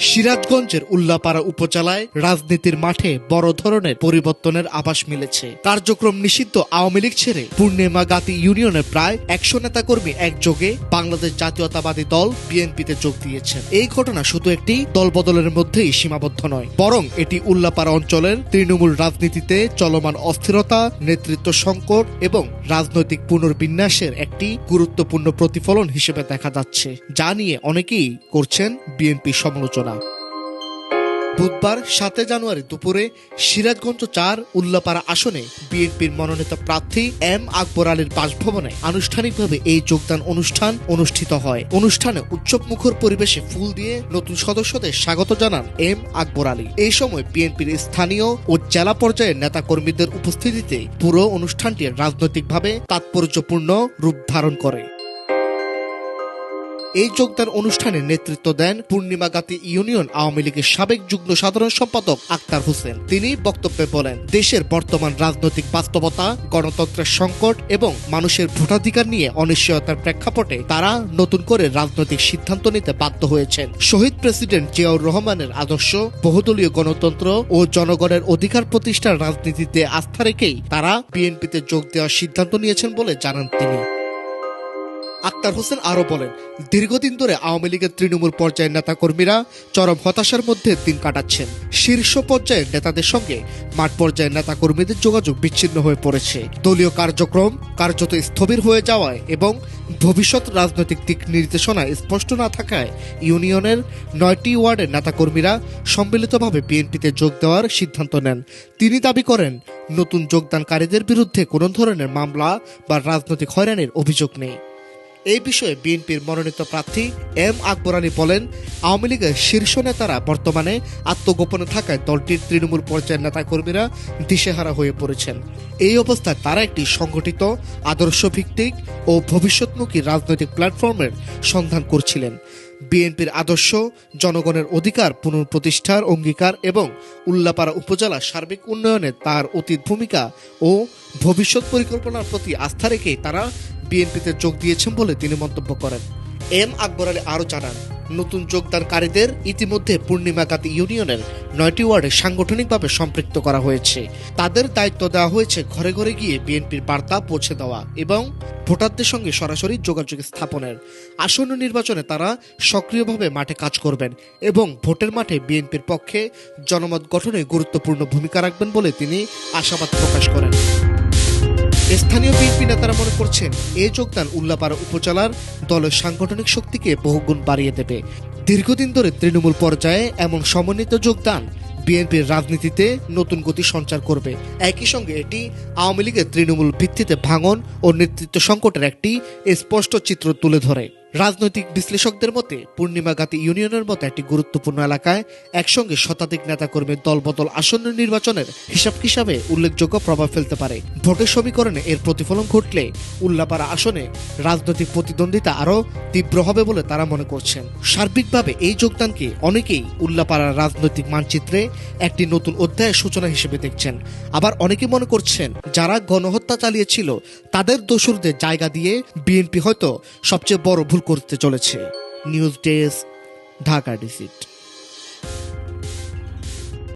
সিরাজগঞ্জের উল্লাপাড়া উপজেলায় রাজনীতির মাঠে বড় ধরনের পরিবর্তনের আভাস মিলেছে। কার্যক্রম নিষিদ্ধ আওয়ামী লীগ ছেড়ে পূর্ণিমা গাতি ইউনিয়নের প্রায় ১০০ নেতাকর্মী একযোগে বাংলাদেশ জাতীয়তাবাদী দল বিএনপিতে যোগ দিয়েছেন। এই ঘটনা শুধু একটি দলবদলের মধ্যেই সীমাবদ্ধ নয়, বরং এটি উল্লাপাড়া অঞ্চলের তৃণমূল রাজনীতিতে চলমান অস্থিরতা, নেতৃত্ব সংকট এবং রাজনৈতিক পুনর্বিন্যাসের একটি গুরুত্বপূর্ণ প্রতিফলন হিসেবে দেখা যাচ্ছে, যা নিয়ে অনেকেই করছেন বিএনপি সমালোচনা। বুধবার ৭ জানুয়ারি দুপুরে সিরাজগঞ্জ ৪ উল্লাপাড়া আসনে বিএনপির মনোনীত প্রার্থী এম আকবর আলীর বাসভবনে আনুষ্ঠানিকভাবে এই যোগদান অনুষ্ঠান অনুষ্ঠিত হয়। অনুষ্ঠানে উৎসবমুখর পরিবেশে ফুল দিয়ে নতুন সদস্যদের স্বাগত জানান এম আকবর আলী। এই সময় বিএনপির স্থানীয় ও জেলা পর্যায়ের নেতাকর্মীদের উপস্থিতিতে পুরো অনুষ্ঠানটি রাজনৈতিকভাবে তাৎপর্যপূর্ণ রূপ ধারণ করে। এই যোগদান অনুষ্ঠানে নেতৃত্ব দেন পূর্ণিমা গাতি ইউনিয়ন আওয়ামী লীগের সাবেক যুগ্ম সাধারণ সম্পাদক আক্তার হোসেন। তিনি বক্তব্যে বলেন, দেশের বর্তমান রাজনৈতিক বাস্তবতা, গণতন্ত্রের সংকট এবং মানুষের ভোটাধিকার নিয়ে অনিশ্চয়তার প্রেক্ষাপটে তারা নতুন করে রাজনৈতিক সিদ্ধান্ত নিতে বাধ্য হয়েছেন। শহীদ প্রেসিডেন্ট জিয়াউর রহমানের আদর্শ, বহুদলীয় গণতন্ত্র ও জনগণের অধিকার প্রতিষ্ঠার রাজনীতিতে আস্থা রেখেই তারা বিএনপিতে যোগ দেওয়ার সিদ্ধান্ত নিয়েছেন বলে জানান তিনি। আক্তার হোসেন আরো বলেন, দীর্ঘদিন ধরে আওয়ামী লীগের তৃণমূল পর্যায়ের নেতাকর্মীরা চরম হতাশার মধ্যে দিন কাটাচ্ছেন। শীর্ষ পর্যায়ের নেতাদের সঙ্গে মাঠ পর্যায়ের নেতাকর্মীদের যোগাযোগ বিচ্ছিন্ন হয়ে পড়েছে। দলীয় কার্যক্রম কার্যত স্থবির হয়ে যাওয়ায় এবং ভবিষ্যৎ রাজনৈতিক দিক নির্দেশনা স্পষ্ট না থাকায় ইউনিয়নের ৯টি ওয়ার্ডের নেতাকর্মীরা সম্মিলিতভাবে বিএনপিতে যোগ দেওয়ার সিদ্ধান্ত নেন। তিনি দাবি করেন, নতুন যোগদানকারীদের বিরুদ্ধে কোনো ধরনের মামলা বা রাজনৈতিক হয়রানির অভিযোগ নেই। এই বিষয়ে বিএনপির মনোনীত প্রার্থী এম আকবর আলী বলেন, আওয়ামী লীগের শীর্ষ নেতারা বর্তমানে আত্মগোপনে থাকায় দলটির তৃণমূল পর্যায়ের নেতাকর্মীরা দিশেহারা হয়ে পড়েছেন। এই অবস্থায় তারা একটি সংগঠিত, আদর্শভিত্তিক ও ভবিষ্যৎমুখী রাজনৈতিক প্ল্যাটফর্মের সন্ধান করছিলেন। বিএনপির আদর্শ, জনগণের অধিকার পুনঃপ্রতিষ্ঠার অঙ্গীকার এবং উল্লাপাড়া উপজেলার সার্বিক উন্নয়নে তার অতীত ভূমিকা ও ভবিষ্যৎ পরিকল্পনার প্রতি আস্থা রেখেই তারা বিএনপিতে যোগ দিয়েছেন বলে তিনি মন্তব্য করেন। এম আকবর আলী আরও জানান, নতুন যোগদানকারীদের ইতিমধ্যে পূর্ণিমা গাতি ইউনিয়নের ৯টি ওয়ার্ডে সাংগঠনিকভাবে সম্পৃক্ত করা হয়েছে। তাদের দায়িত্ব দেওয়া হয়েছে ঘরে ঘরে গিয়ে বিএনপির বার্তা পৌঁছে দেওয়া এবং ভোটারদের সঙ্গে সরাসরি যোগাযোগ স্থাপনের। আসন্ন নির্বাচনে তারা সক্রিয়ভাবে মাঠে কাজ করবেন এবং ভোটের মাঠে বিএনপির পক্ষে জনমত গঠনে গুরুত্বপূর্ণ ভূমিকা রাখবেন বলে তিনি আশাবাদ প্রকাশ করেন। স্থানীয় বিএনপি নেতারা মনে করছেন, এই যোগদান উল্লাপাড়া উপজেলার দলের সাংগঠনিক শক্তিকে বহুগুণ বাড়িয়ে দেবে। দীর্ঘদিন ধরে তৃণমূল পর্যায়ে এমন সমন্বিত যোগদান বিএনপির রাজনীতিতে নতুন গতি সঞ্চার করবে। একই সঙ্গে এটি আওয়ামী লীগের তৃণমূল ভিত্তিতে ভাঙন ও নেতৃত্ব সংকটের একটি স্পষ্ট চিত্র তুলে ধরে। রাজনৈতিক বিশ্লেষকদের মতে পূর্ণিমা গাতি ইউনিয়নের মতো একটি গুরুত্বপূর্ণ এলাকায় একসঙ্গে শতাধিক নেতাকর্মীর দলবদল আসন্ন নির্বাচনের হিসাবে উল্লেখযোগ্য প্রভাব ফেলতে পারে। ভোটের সমীকরণে এর প্রতিফলন ঘটলে উল্লাপাড়া আসনে রাজনৈতিক প্রতিদ্বন্দ্বিতা আরও তীব্র হবে বলে তারা মনে করছেন। সার্বিকভাবে এই যোগদানকে অনেকেই উল্লাপাড়ার রাজনৈতিক মানচিত্রে একটি নতুন অধ্যায়ের সূচনা হিসেবে দেখছেন। আবার অনেকে মনে করছেন, যারা গণহত্যা চালিয়েছিল তাদের দোসরদের জায়গা দিয়ে বিএনপি হয়তো সবচেয়ে বড় ভুল করতে চলেছে। News desk, Dhaka digit.